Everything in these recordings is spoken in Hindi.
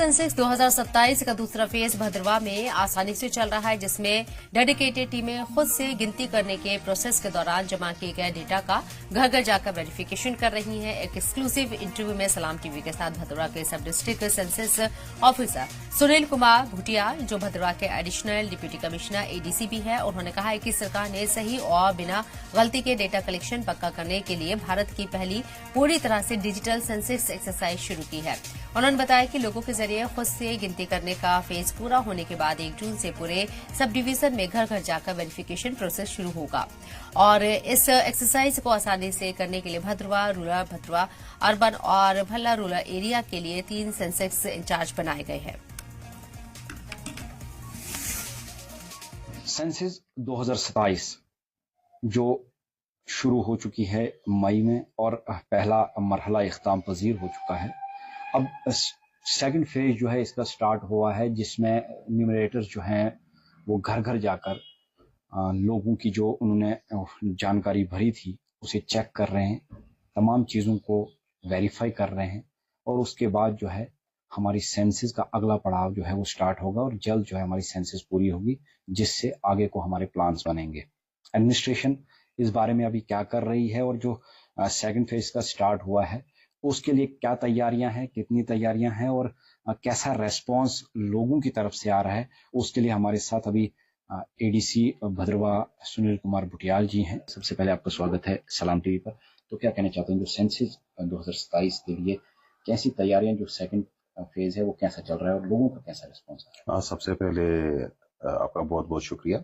सेंसेक्स 2027 का दूसरा फेज भद्रवा में आसानी से चल रहा है, जिसमें डेडिकेटेड टीमें खुद से गिनती करने के प्रोसेस के दौरान जमा किए गए डेटा का घर घर जाकर वेरिफिकेशन कर रही हैं। एक एक्सक्लूसिव इंटरव्यू में सलाम टीवी के साथ भद्रवा के सब district census officer Sunil Kumar Bhutia, जो भद्रवा के एडिशनल डिप्टी कमिश्नर एडीसी भी है, उन्होंने कहा है कि सरकार ने सही और बिना गलती के डेटा कलेक्शन पक्का करने के लिए भारत की पहली पूरी तरह से डिजिटल सेंसस एक्सरसाइज शुरू की है। उन्होंने बताया कि लोगों के जरिए खुद से गिनती करने का फेज पूरा होने के बाद 1 जून से पूरे सब डिवीजन में घर घर जाकर वेरिफिकेशन प्रोसेस शुरू होगा और इस एक्सरसाइज को आसानी से करने के लिए भद्रवा रूरल, भद्रवा अर्बन और भल्ला रूरल एरिया के लिए 3 सेंसेक्स इंचार्ज बनाए गए हैं। सेंसस 2027 जो शुरू हो चुकी है मई में और पहला मरहला इख्ताम पजीर हो चुका है। अब सेकंड फेज जो है इसका स्टार्ट हुआ है, जिसमें न्यूमरेटर्स जो हैं वो घर घर जाकर लोगों की जो उन्होंने जानकारी भरी थी उसे चेक कर रहे हैं, तमाम चीज़ों को वेरीफाई कर रहे हैं और उसके बाद जो है हमारी सेंसस का अगला पड़ाव जो है वो स्टार्ट होगा और जल्द जो है हमारी सेंसस पूरी होगी, जिससे आगे को हमारे प्लान्स बनेंगे। एडमिनिस्ट्रेशन इस बारे में अभी क्या कर रही है और जो सेकंड फेज का स्टार्ट हुआ है उसके लिए क्या तैयारियां हैं, कितनी तैयारियां हैं और कैसा रेस्पॉन्स लोगों की तरफ से आ रहा है, उसके लिए हमारे साथ अभी एडीसी भद्रवा सुनील कुमार भूटियाल जी हैं। सबसे पहले आपका स्वागत है सलाम टीवी पर। तो क्या कहना चाहते हैं, जो सेंसस 2027 के लिए कैसी तैयारियां, जो सेकंड फेज है वो कैसा चल रहा है और लोगों का कैसा रिस्पॉन्स आ रहा है? सबसे पहले आपका बहुत बहुत शुक्रिया।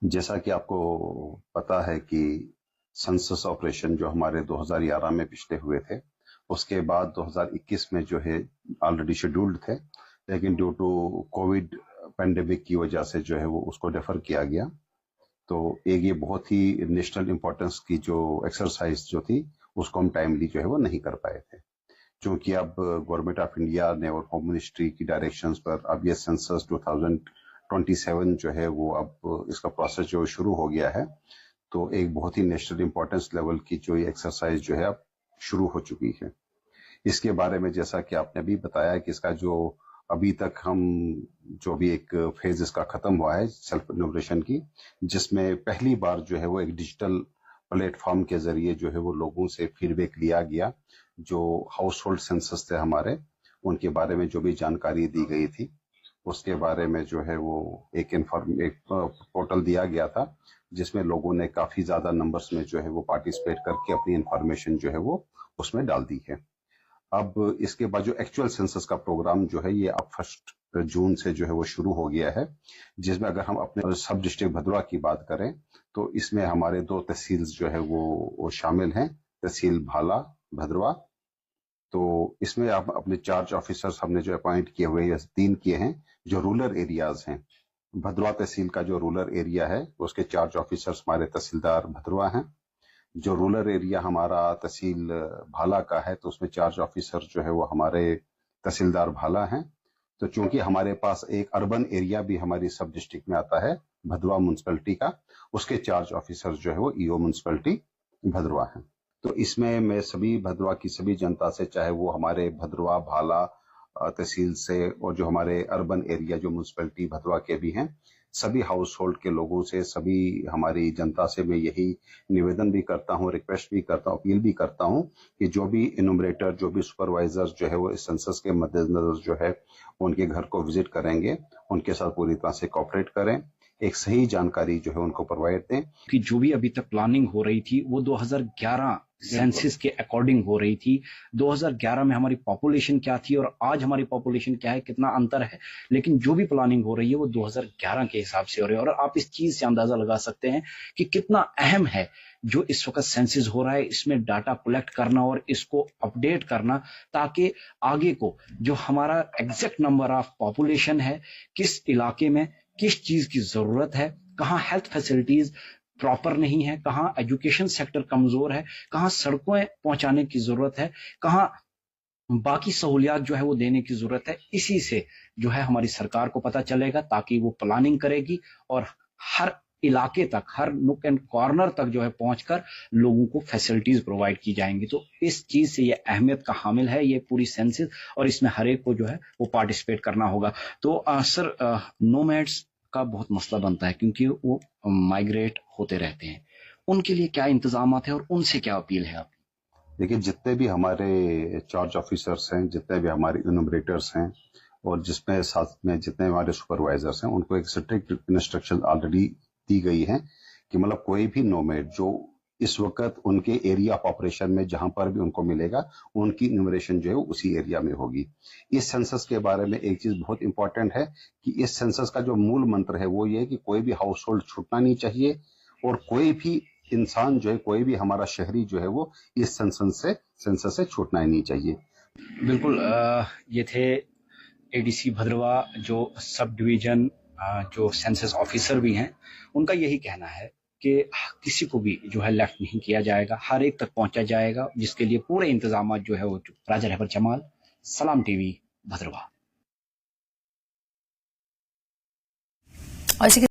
जैसा कि आपको पता है कि सेंसस ऑपरेशन जो हमारे 2011 में पिछले हुए थे, उसके बाद 2021 में जो है ऑलरेडी शेड्यूल्ड थे, लेकिन ड्यू टू कोविड पेंडेमिक की वजह से जो है वो उसको डेफर किया गया। तो एक ये बहुत ही नेशनल इम्पोर्टेंस की जो एक्सरसाइज जो थी उसको हम टाइमली जो है वो नहीं कर पाए थे, क्योंकि अब गवर्नमेंट ऑफ इंडिया ने और होम मिनिस्ट्री की डायरेक्शंस पर अब ये सेंसस 2027 जो है वो अब इसका प्रोसेस जो शुरू हो गया है। तो एक बहुत ही नेशनल इम्पोर्टेंस लेवल की जो ये एक्सरसाइज जो है अब शुरू हो चुकी है। इसके बारे में जैसा कि आपने अभी बताया कि इसका जो अभी तक हम जो भी एक फेज इसका खत्म हुआ है सेल्फ इनोवेशन की, जिसमें पहली बार जो है वो एक डिजिटल प्लेटफॉर्म के जरिए जो है वो लोगों से फीडबैक लिया गया। जो हाउस होल्ड सेंसस थे हमारे, उनके बारे में जो भी जानकारी दी गई थी उसके बारे में जो है वो एक पोर्टल दिया गया था, जिसमें लोगों ने काफी ज्यादा नंबर्स में जो है वो पार्टिसिपेट करके अपनी इंफॉर्मेशन जो है वो उसमें डाल दी है। अब इसके बाद जो एक्चुअल सेंसस का प्रोग्राम जो है ये अब 1 जून से जो है वो शुरू हो गया है, जिसमें अगर हम अपने सब डिस्ट्रिक्ट भद्रवा की बात करें तो इसमें हमारे 2 तहसील जो है वो शामिल हैं, तहसील भाला भद्रवा। तो इसमें आप अपने चार्ज ऑफिसर्स हमने जो अपॉइंट किए हुए हैं 3 किए हैं जो रूरल एरियाज हैं। भद्रवा तहसील का जो रूरल एरिया है उसके चार्ज ऑफिसर्स हमारे तहसीलदार भद्रवा हैं। जो रूरल एरिया हमारा तहसील भाला का है तो उसमें चार्ज ऑफिसर जो है वो हमारे तहसीलदार भाला हैं। तो चूंकि हमारे पास एक अर्बन एरिया भी हमारी सब डिस्ट्रिक्ट में आता है भद्रवा म्युनिसिपैलिटी का, उसके चार्ज ऑफिसर जो है वो ईओ म्युनिसिपैलिटी भद्रवा है। तो इसमें मैं सभी भद्रवा की सभी जनता से, चाहे वो हमारे भद्रवा भाला तहसील से और जो हमारे अर्बन एरिया जो म्युनिसिपैलिटी भद्रवा के भी हैं, सभी हाउस होल्ड के लोगों से, सभी हमारी जनता से मैं यही निवेदन भी करता हूं, रिक्वेस्ट भी करता हूं, अपील भी करता हूं कि जो भी इनुमरेटर, जो भी सुपरवाइजर जो है वो इस सेंसस के मद्देनजर जो है उनके घर को विजिट करेंगे, उनके साथ पूरी तरह से कोऑपरेट करें, एक सही जानकारी जो है उनको प्रोवाइड दें। कि जो भी अभी तक प्लानिंग हो रही थी वो 2011 सेंसस के अकॉर्डिंग हो रही थी। 2011 में हमारी पॉपुलेशन क्या थी और आज हमारी पॉपुलेशन क्या है, कितना अंतर है, लेकिन जो भी प्लानिंग हो रही है वो 2011 के हिसाब से हो रही है। और आप इस चीज से अंदाजा लगा सकते हैं कि कितना अहम है जो इस वक्त सेंसस हो रहा है, इसमें डाटा कलेक्ट करना और इसको अपडेट करना, ताकि आगे को जो हमारा एग्जैक्ट नंबर ऑफ पॉपुलेशन है, किस इलाके में किस चीज की जरूरत है, कहाँ हेल्थ फैसिलिटीज प्रॉपर नहीं है, कहाँ एजुकेशन सेक्टर कमजोर है, कहाँ सड़कों पहुंचाने की जरूरत है, कहाँ बाकी सहूलियात जो है वो देने की जरूरत है। इसी से जो है हमारी सरकार को पता चलेगा, ताकि वो प्लानिंग करेगी और हर इलाके तक, हर नुक एंड कॉर्नर तक जो है पहुंचकर लोगों को फैसिलिटीज प्रोवाइड की जाएंगी। तो इस चीज से ये अहमियत का हामिल है ये पूरी सेंसस, और इसमें हर एक को जो है वो पार्टिसिपेट करना होगा। तो सर, नोमैड्स का बहुत मसला बनता है क्योंकि वो माइग्रेट होते रहते हैं, उनके लिए क्या इंतजाम है और उनसे क्या अपील है आप? देखिए, जितने भी हमारे चार्ज ऑफिसर्स हैं, जितने भी हमारे इन्यूमरेटर्स हैं, और जिसमें साथ में जितने हमारे सुपरवाइजर्स हैं, उनको एक स्ट्रिक्ट इंस्ट्रक्शन ऑलरेडी दी गई है कि मतलब कोई भी नोमैड जो इस वक्त उनके एरिया ऑफ ऑपरेशन में जहां पर भी उनको मिलेगा, उनकी इन्यूमरेशन जो है उसी एरिया में होगी। इस सेंसस के बारे में एक चीज बहुत इंपॉर्टेंट है कि इस सेंसस का जो मूल मंत्र है वो ये है कि कोई भी हाउस होल्ड छूटना नहीं चाहिए, और कोई भी इंसान जो है, कोई भी हमारा शहरी जो है वो इस सेंसस से छूटना ही नहीं चाहिए। बिल्कुल, ये थे एडीसी भद्रवा जो सब डिवीजन जो सेंसस ऑफिसर भी हैं, उनका यही कहना है कि किसी को भी जो है लेफ्ट नहीं किया जाएगा, हर एक तक पहुंचा जाएगा, जिसके लिए पूरे इंतजाम जो है वो। राजा रहबर जमाल, सलाम टीवी, भद्रवा।